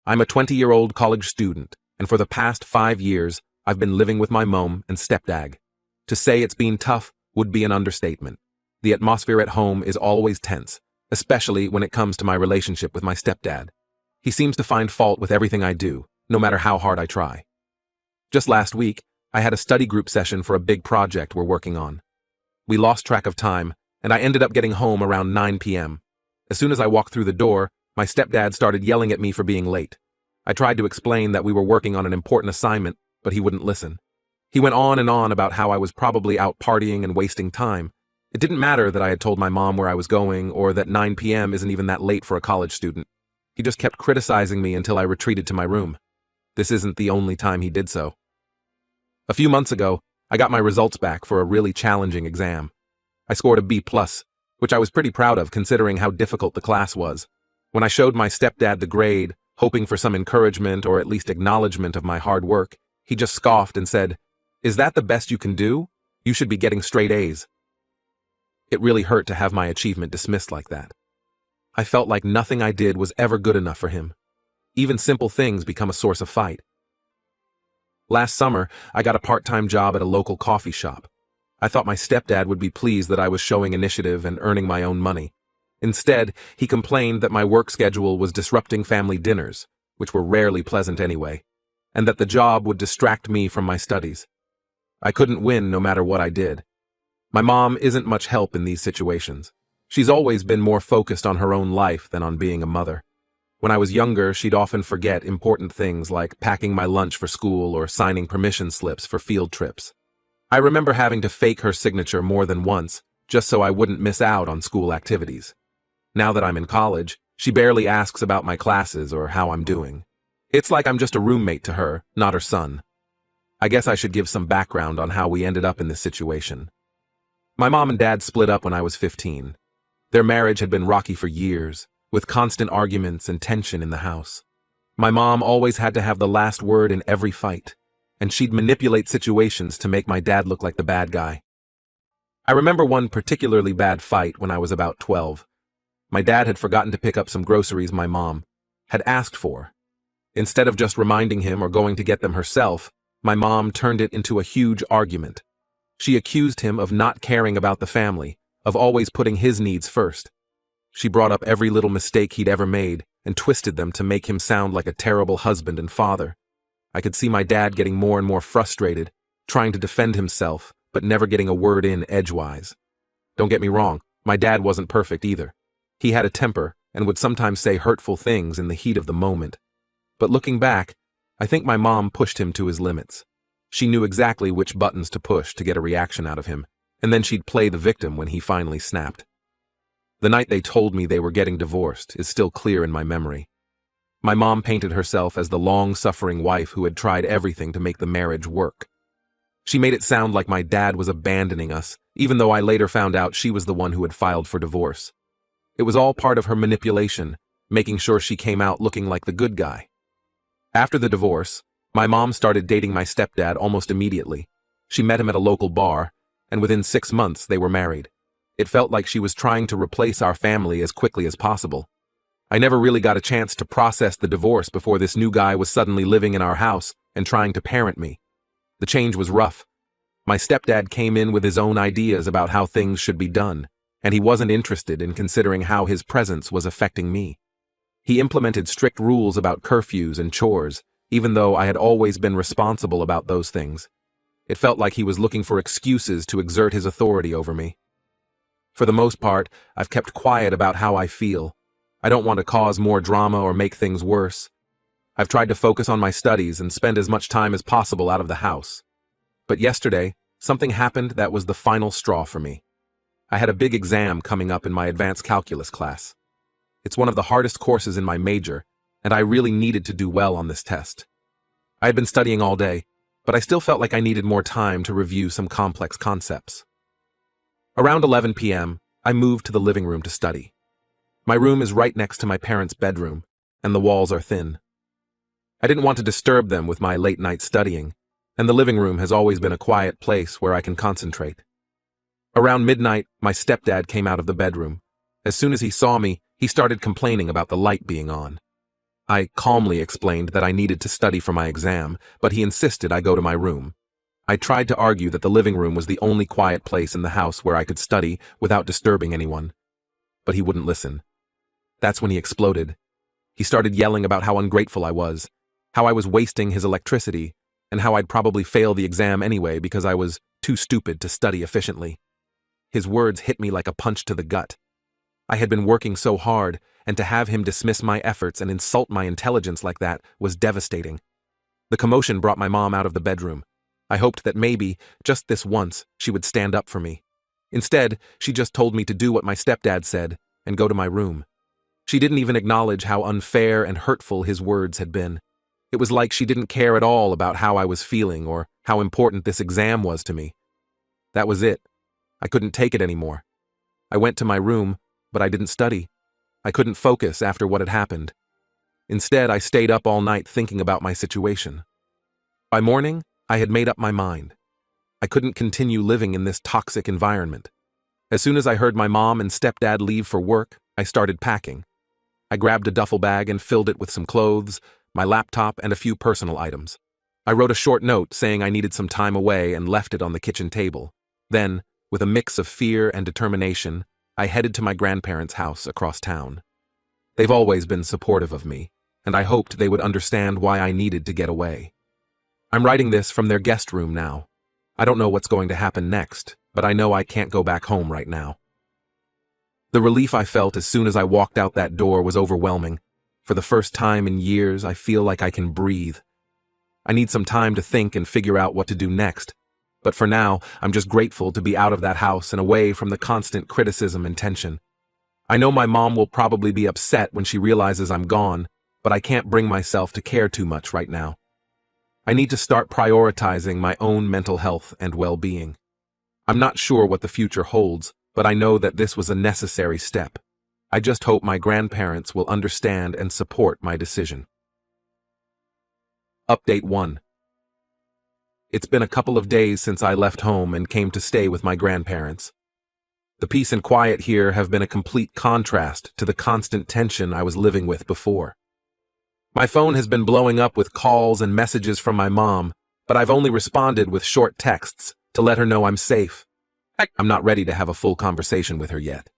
I'm a 20-year-old college student, and for the past 5 years, I've been living with my mom and stepdad. To say it's been tough would be an understatement. The atmosphere at home is always tense, especially when it comes to my relationship with my stepdad. He seems to find fault with everything I do, no matter how hard I try. Just last week, I had a study group session for a big project we're working on. We lost track of time, and I ended up getting home around 9 p.m. As soon as I walked through the door, my stepdad started yelling at me for being late. I tried to explain that we were working on an important assignment, but he wouldn't listen. He went on and on about how I was probably out partying and wasting time. It didn't matter that I had told my mom where I was going or that 9 p.m. isn't even that late for a college student. He just kept criticizing me until I retreated to my room. This isn't the only time he did so. A few months ago, I got my results back for a really challenging exam. I scored a B+, which I was pretty proud of considering how difficult the class was. When I showed my stepdad the grade, hoping for some encouragement or at least acknowledgement of my hard work, he just scoffed and said, "Is that the best you can do? You should be getting straight A's." It really hurt to have my achievement dismissed like that. I felt like nothing I did was ever good enough for him. Even simple things become a source of fight. Last summer, I got a part-time job at a local coffee shop. I thought my stepdad would be pleased that I was showing initiative and earning my own money. Instead, he complained that my work schedule was disrupting family dinners, which were rarely pleasant anyway, and that the job would distract me from my studies. I couldn't win no matter what I did. My mom isn't much help in these situations. She's always been more focused on her own life than on being a mother. When I was younger, she'd often forget important things like packing my lunch for school or signing permission slips for field trips. I remember having to fake her signature more than once, just so I wouldn't miss out on school activities. Now that I'm in college, she barely asks about my classes or how I'm doing. It's like I'm just a roommate to her, not her son. I guess I should give some background on how we ended up in this situation. My mom and dad split up when I was 15. Their marriage had been rocky for years, with constant arguments and tension in the house. My mom always had to have the last word in every fight, and she'd manipulate situations to make my dad look like the bad guy. I remember one particularly bad fight when I was about 12. My dad had forgotten to pick up some groceries my mom had asked for. Instead of just reminding him or going to get them herself, my mom turned it into a huge argument. She accused him of not caring about the family, of always putting his needs first. She brought up every little mistake he'd ever made and twisted them to make him sound like a terrible husband and father. I could see my dad getting more and more frustrated, trying to defend himself, but never getting a word in edgewise. Don't get me wrong, my dad wasn't perfect either. He had a temper and would sometimes say hurtful things in the heat of the moment. But looking back, I think my mom pushed him to his limits. She knew exactly which buttons to push to get a reaction out of him, and then she'd play the victim when he finally snapped. The night they told me they were getting divorced is still clear in my memory. My mom painted herself as the long-suffering wife who had tried everything to make the marriage work. She made it sound like my dad was abandoning us, even though I later found out she was the one who had filed for divorce. It was all part of her manipulation, making sure she came out looking like the good guy. After the divorce, my mom started dating my stepdad almost immediately. She met him at a local bar, and within 6 months they were married. It felt like she was trying to replace our family as quickly as possible. I never really got a chance to process the divorce before this new guy was suddenly living in our house and trying to parent me. The change was rough. My stepdad came in with his own ideas about how things should be done, and he wasn't interested in considering how his presence was affecting me. He implemented strict rules about curfews and chores, even though I had always been responsible about those things. It felt like he was looking for excuses to exert his authority over me. For the most part, I've kept quiet about how I feel. I don't want to cause more drama or make things worse. I've tried to focus on my studies and spend as much time as possible out of the house. But yesterday, something happened that was the final straw for me. I had a big exam coming up in my advanced calculus class. It's one of the hardest courses in my major, and I really needed to do well on this test. I had been studying all day, but I still felt like I needed more time to review some complex concepts. Around 11 p.m., I moved to the living room to study. My room is right next to my parents' bedroom, and the walls are thin. I didn't want to disturb them with my late-night studying, and the living room has always been a quiet place where I can concentrate. Around midnight, my stepdad came out of the bedroom. As soon as he saw me, he started complaining about the light being on. I calmly explained that I needed to study for my exam, but he insisted I go to my room. I tried to argue that the living room was the only quiet place in the house where I could study without disturbing anyone. But he wouldn't listen. That's when he exploded. He started yelling about how ungrateful I was, how I was wasting his electricity, and how I'd probably fail the exam anyway because I was too stupid to study efficiently. His words hit me like a punch to the gut. I had been working so hard, and to have him dismiss my efforts and insult my intelligence like that was devastating. The commotion brought my mom out of the bedroom. I hoped that maybe, just this once, she would stand up for me. Instead, she just told me to do what my stepdad said and go to my room. She didn't even acknowledge how unfair and hurtful his words had been. It was like she didn't care at all about how I was feeling or how important this exam was to me. That was it. I couldn't take it anymore. I went to my room, but I didn't study. I couldn't focus after what had happened. Instead, I stayed up all night thinking about my situation. By morning, I had made up my mind. I couldn't continue living in this toxic environment. As soon as I heard my mom and stepdad leave for work, I started packing. I grabbed a duffel bag and filled it with some clothes, my laptop, and a few personal items. I wrote a short note saying I needed some time away and left it on the kitchen table. Then, with a mix of fear and determination, I headed to my grandparents' house across town. They've always been supportive of me, and I hoped they would understand why I needed to get away. I'm writing this from their guest room now. I don't know what's going to happen next, but I know I can't go back home right now. The relief I felt as soon as I walked out that door was overwhelming. For the first time in years, I feel like I can breathe. I need some time to think and figure out what to do next. But for now, I'm just grateful to be out of that house and away from the constant criticism and tension. I know my mom will probably be upset when she realizes I'm gone, but I can't bring myself to care too much right now. I need to start prioritizing my own mental health and well-being. I'm not sure what the future holds, but I know that this was a necessary step. I just hope my grandparents will understand and support my decision. Update 1. It's been a couple of days since I left home and came to stay with my grandparents. The peace and quiet here have been a complete contrast to the constant tension I was living with before. My phone has been blowing up with calls and messages from my mom, but I've only responded with short texts to let her know I'm safe. I'm not ready to have a full conversation with her yet.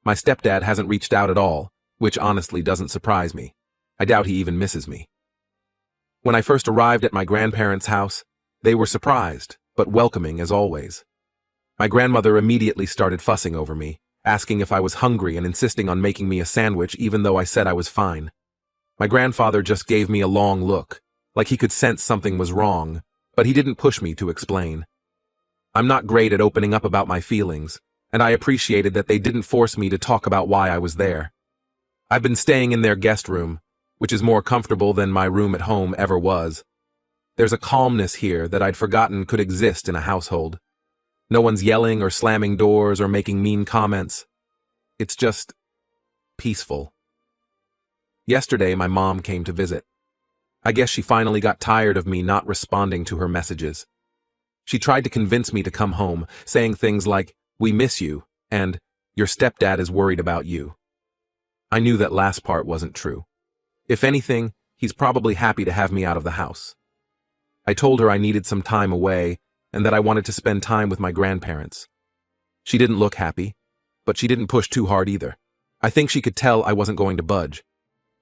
My stepdad hasn't reached out at all, which honestly doesn't surprise me. I doubt he even misses me. When I first arrived at my grandparents' house, they were surprised, but welcoming as always. My grandmother immediately started fussing over me, asking if I was hungry and insisting on making me a sandwich even though I said I was fine. My grandfather just gave me a long look, like he could sense something was wrong, but he didn't push me to explain. I'm not great at opening up about my feelings, and I appreciated that they didn't force me to talk about why I was there. I've been staying in their guest room, which is more comfortable than my room at home ever was. There's a calmness here that I'd forgotten could exist in a household. No one's yelling or slamming doors or making mean comments. It's just peaceful. Yesterday, my mom came to visit. I guess she finally got tired of me not responding to her messages. She tried to convince me to come home, saying things like, "We miss you," and "Your stepdad is worried about you." I knew that last part wasn't true. If anything, he's probably happy to have me out of the house. I told her I needed some time away and that I wanted to spend time with my grandparents. She didn't look happy, but she didn't push too hard either. I think she could tell I wasn't going to budge.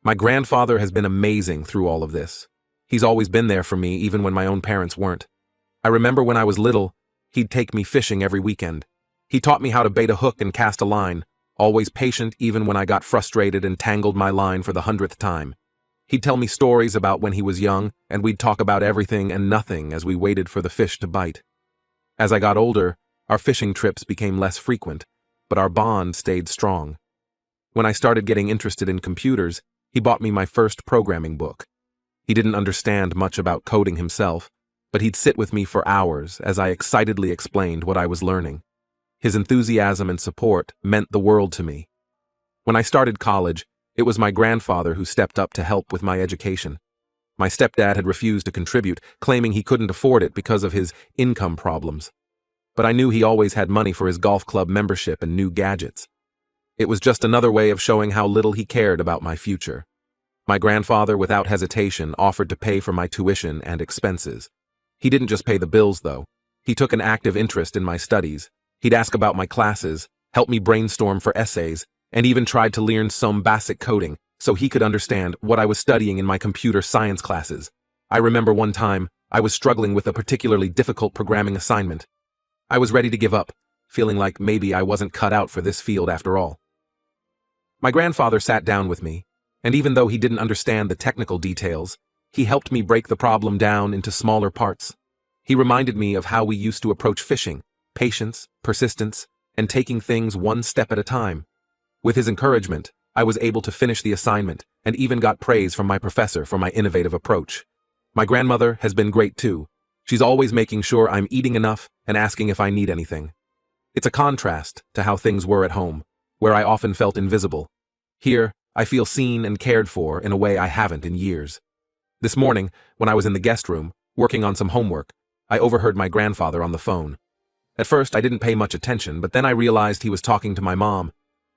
My grandfather has been amazing through all of this. He's always been there for me even when my own parents weren't. I remember when I was little, he'd take me fishing every weekend. He taught me how to bait a hook and cast a line, always patient even when I got frustrated and tangled my line for the 100th time. He'd tell me stories about when he was young, and we'd talk about everything and nothing as we waited for the fish to bite. As I got older, our fishing trips became less frequent, but our bond stayed strong. When I started getting interested in computers, he bought me my first programming book. He didn't understand much about coding himself, but he'd sit with me for hours as I excitedly explained what I was learning. His enthusiasm and support meant the world to me. When I started college, it was my grandfather who stepped up to help with my education. My stepdad had refused to contribute, claiming he couldn't afford it because of his income problems. But I knew he always had money for his golf club membership and new gadgets. It was just another way of showing how little he cared about my future. My grandfather, without hesitation, offered to pay for my tuition and expenses. He didn't just pay the bills, though. He took an active interest in my studies. He'd ask about my classes, help me brainstorm for essays, and even tried to learn some basic coding so he could understand what I was studying in my computer science classes. I remember one time I was struggling with a particularly difficult programming assignment. I was ready to give up, feeling like maybe I wasn't cut out for this field after all. My grandfather sat down with me, and even though he didn't understand the technical details, he helped me break the problem down into smaller parts. He reminded me of how we used to approach fishing: patience, persistence, and taking things one step at a time. With his encouragement, I was able to finish the assignment and even got praise from my professor for my innovative approach. My grandmother has been great too. She's always making sure I'm eating enough and asking if I need anything. It's a contrast to how things were at home, where I often felt invisible. Here, I feel seen and cared for in a way I haven't in years. This morning, when I was in the guest room, working on some homework, I overheard my grandfather on the phone. At first, I didn't pay much attention, but then I realized he was talking to my mom.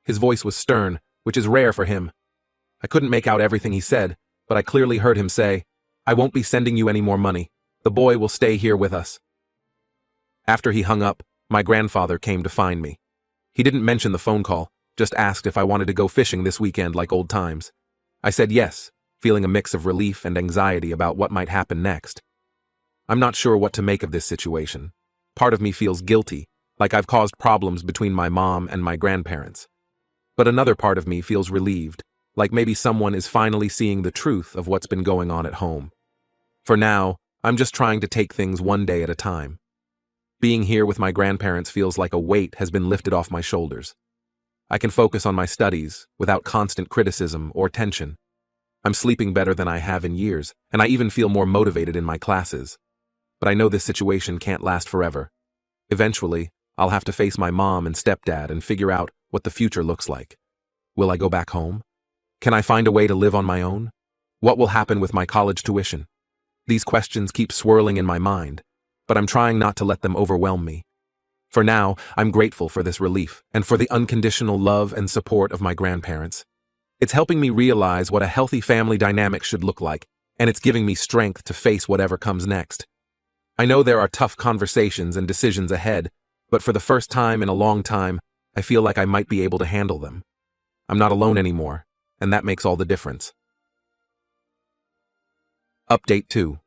His voice was stern, which is rare for him. I couldn't make out everything he said, but I clearly heard him say, "I won't be sending you any more money. The boy will stay here with us." After he hung up, my grandfather came to find me. He didn't mention the phone call, just asked if I wanted to go fishing this weekend like old times. I said yes, feeling a mix of relief and anxiety about what might happen next. I'm not sure what to make of this situation. Part of me feels guilty, like I've caused problems between my mom and my grandparents. But another part of me feels relieved, like maybe someone is finally seeing the truth of what's been going on at home. For now, I'm just trying to take things one day at a time. Being here with my grandparents feels like a weight has been lifted off my shoulders. I can focus on my studies without constant criticism or tension. I'm sleeping better than I have in years, and I even feel more motivated in my classes. But I know this situation can't last forever. Eventually, I'll have to face my mom and stepdad and figure out what the future looks like. Will I go back home? Can I find a way to live on my own? What will happen with my college tuition? These questions keep swirling in my mind, but I'm trying not to let them overwhelm me. For now, I'm grateful for this relief and for the unconditional love and support of my grandparents. It's helping me realize what a healthy family dynamic should look like, and it's giving me strength to face whatever comes next. I know there are tough conversations and decisions ahead, but for the first time in a long time, I feel like I might be able to handle them. I'm not alone anymore, and that makes all the difference. Update 2.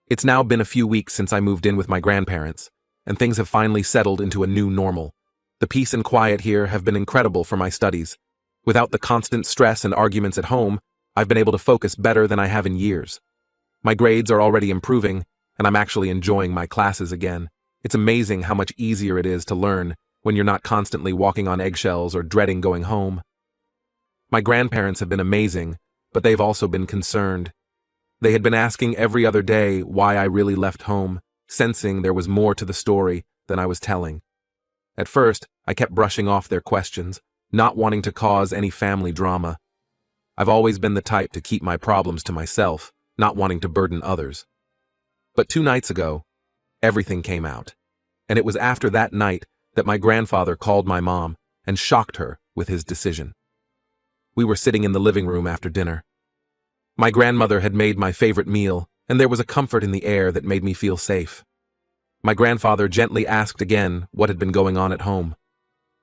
It's now been a few weeks since I moved in with my grandparents, and things have finally settled into a new normal. The peace and quiet here have been incredible for my studies. Without the constant stress and arguments at home, I've been able to focus better than I have in years. My grades are already improving, and I'm actually enjoying my classes again. It's amazing how much easier it is to learn when you're not constantly walking on eggshells or dreading going home. My grandparents have been amazing, but they've also been concerned. They had been asking every other day why I really left home, sensing there was more to the story than I was telling. At first, I kept brushing off their questions, not wanting to cause any family drama. I've always been the type to keep my problems to myself, not wanting to burden others. But 2 nights ago, everything came out, and it was after that night that my grandfather called my mom and shocked her with his decision. We were sitting in the living room after dinner. My grandmother had made my favorite meal, and there was a comfort in the air that made me feel safe. My grandfather gently asked again what had been going on at home.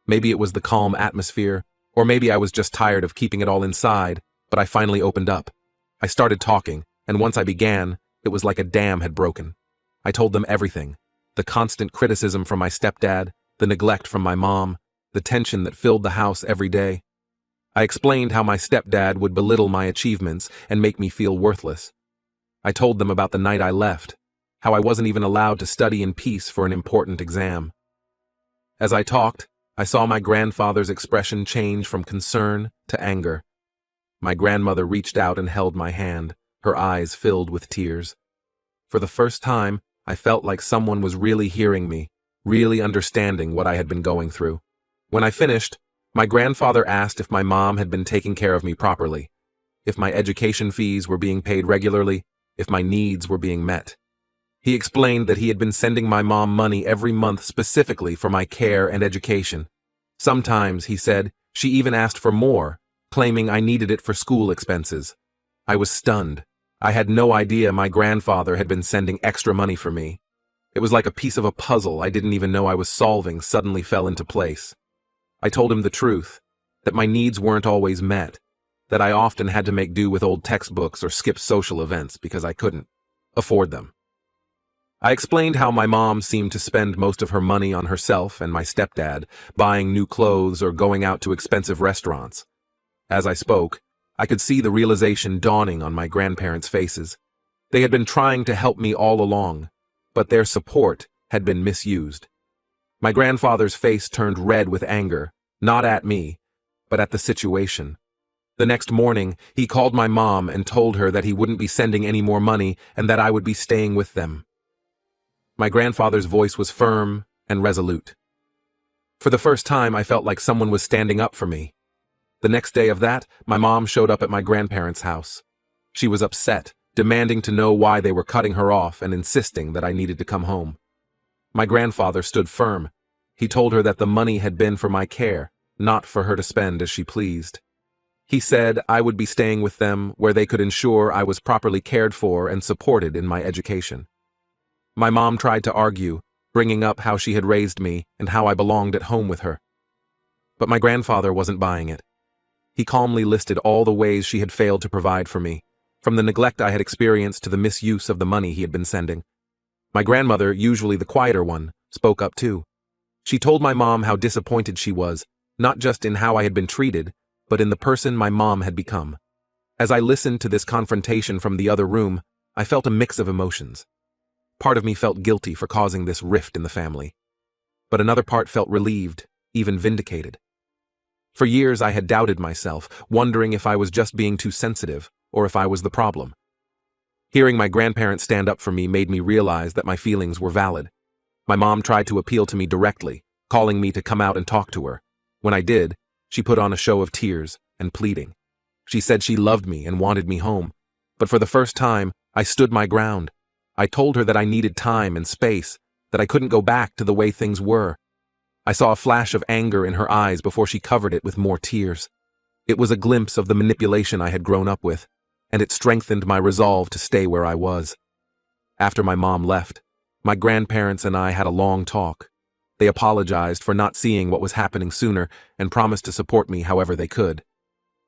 Maybe it was the calm atmosphere, or maybe I was just tired of keeping it all inside, but I finally opened up. I started talking, and once I began, it was like a dam had broken. I told them everything: the constant criticism from my stepdad, the neglect from my mom, the tension that filled the house every day. I explained how my stepdad would belittle my achievements and make me feel worthless. I told them about the night I left, how I wasn't even allowed to study in peace for an important exam. As I talked, I saw my grandfather's expression change from concern to anger. My grandmother reached out and held my hand, her eyes filled with tears. For the first time, I felt like someone was really hearing me, really understanding what I had been going through. When I finished, my grandfather asked if my mom had been taking care of me properly, if my education fees were being paid regularly, if my needs were being met. He explained that he had been sending my mom money every month specifically for my care and education. Sometimes, he said, she even asked for more, claiming I needed it for school expenses. I was stunned. I had no idea my grandfather had been sending extra money for me. It was like a piece of a puzzle I didn't even know I was solving suddenly fell into place. I told him the truth, that my needs weren't always met, that I often had to make do with old textbooks or skip social events because I couldn't afford them. I explained how my mom seemed to spend most of her money on herself and my stepdad, buying new clothes or going out to expensive restaurants. As I spoke, I could see the realization dawning on my grandparents' faces. They had been trying to help me all along, but their support had been misused. My grandfather's face turned red with anger, not at me, but at the situation. The next morning, he called my mom and told her that he wouldn't be sending any more money and that I would be staying with them. My grandfather's voice was firm and resolute. For the first time, I felt like someone was standing up for me. The next day of that, my mom showed up at my grandparents' house. She was upset, demanding to know why they were cutting her off and insisting that I needed to come home. My grandfather stood firm. He told her that the money had been for my care, not for her to spend as she pleased. He said I would be staying with them where they could ensure I was properly cared for and supported in my education. My mom tried to argue, bringing up how she had raised me and how I belonged at home with her. But my grandfather wasn't buying it. He calmly listed all the ways she had failed to provide for me, from the neglect I had experienced to the misuse of the money he had been sending. My grandmother, usually the quieter one, spoke up too. She told my mom how disappointed she was, not just in how I had been treated, but in the person my mom had become. As I listened to this confrontation from the other room, I felt a mix of emotions. Part of me felt guilty for causing this rift in the family, but another part felt relieved, even vindicated. For years I had doubted myself, wondering if I was just being too sensitive, or if I was the problem. Hearing my grandparents stand up for me made me realize that my feelings were valid. My mom tried to appeal to me directly, calling me to come out and talk to her. When I did, she put on a show of tears and pleading. She said she loved me and wanted me home, but for the first time, I stood my ground. I told her that I needed time and space, that I couldn't go back to the way things were. I saw a flash of anger in her eyes before she covered it with more tears. It was a glimpse of the manipulation I had grown up with, and it strengthened my resolve to stay where I was. After my mom left, my grandparents and I had a long talk. They apologized for not seeing what was happening sooner and promised to support me however they could.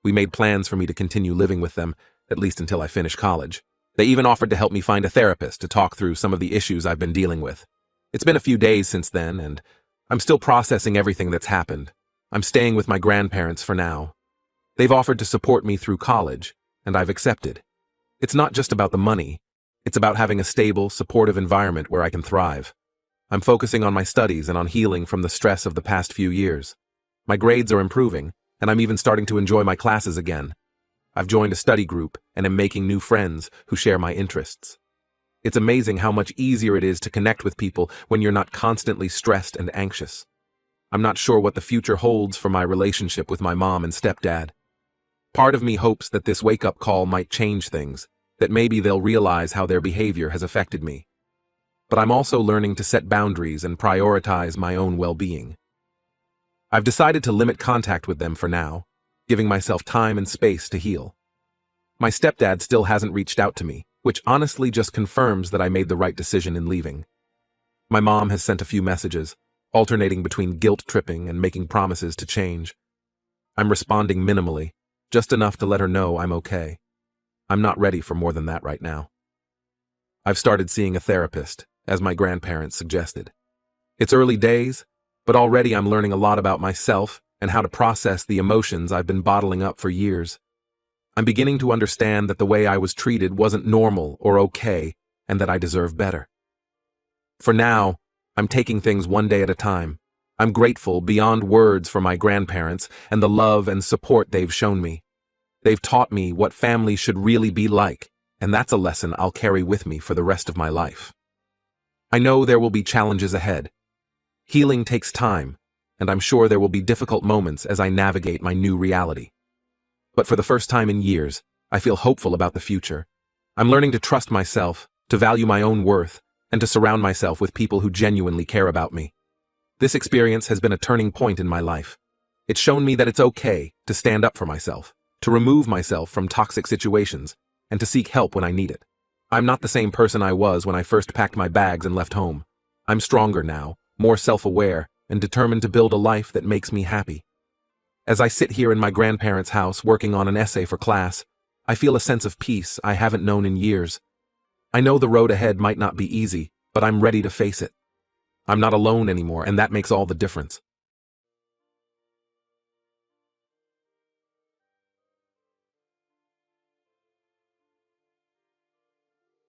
We made plans for me to continue living with them, at least until I finish college. They even offered to help me find a therapist to talk through some of the issues I've been dealing with. It's been a few days since then, and I'm still processing everything that's happened. I'm staying with my grandparents for now. They've offered to support me through college, and I've accepted. It's not just about the money. It's about having a stable, supportive environment where I can thrive. I'm focusing on my studies and on healing from the stress of the past few years. My grades are improving, and I'm even starting to enjoy my classes again. I've joined a study group and am making new friends who share my interests. It's amazing how much easier it is to connect with people when you're not constantly stressed and anxious. I'm not sure what the future holds for my relationship with my mom and stepdad. Part of me hopes that this wake-up call might change things, that maybe they'll realize how their behavior has affected me. But I'm also learning to set boundaries and prioritize my own well-being. I've decided to limit contact with them for now, giving myself time and space to heal. My stepdad still hasn't reached out to me, which honestly just confirms that I made the right decision in leaving. My mom has sent a few messages, alternating between guilt-tripping and making promises to change. I'm responding minimally, just enough to let her know I'm okay. I'm not ready for more than that right now. I've started seeing a therapist, as my grandparents suggested. It's early days, but already I'm learning a lot about myself and how to process the emotions I've been bottling up for years. I'm beginning to understand that the way I was treated wasn't normal or okay, and that I deserve better. For now, I'm taking things one day at a time. I'm grateful beyond words for my grandparents and the love and support they've shown me. They've taught me what family should really be like, and that's a lesson I'll carry with me for the rest of my life. I know there will be challenges ahead. Healing takes time, and I'm sure there will be difficult moments as I navigate my new reality. But for the first time in years, I feel hopeful about the future. I'm learning to trust myself, to value my own worth, and to surround myself with people who genuinely care about me. This experience has been a turning point in my life. It's shown me that it's okay to stand up for myself, to remove myself from toxic situations, and to seek help when I need it. I'm not the same person I was when I first packed my bags and left home. I'm stronger now, more self-aware, and determined to build a life that makes me happy. As I sit here in my grandparents' house working on an essay for class, I feel a sense of peace I haven't known in years. I know the road ahead might not be easy, but I'm ready to face it. I'm not alone anymore, and that makes all the difference.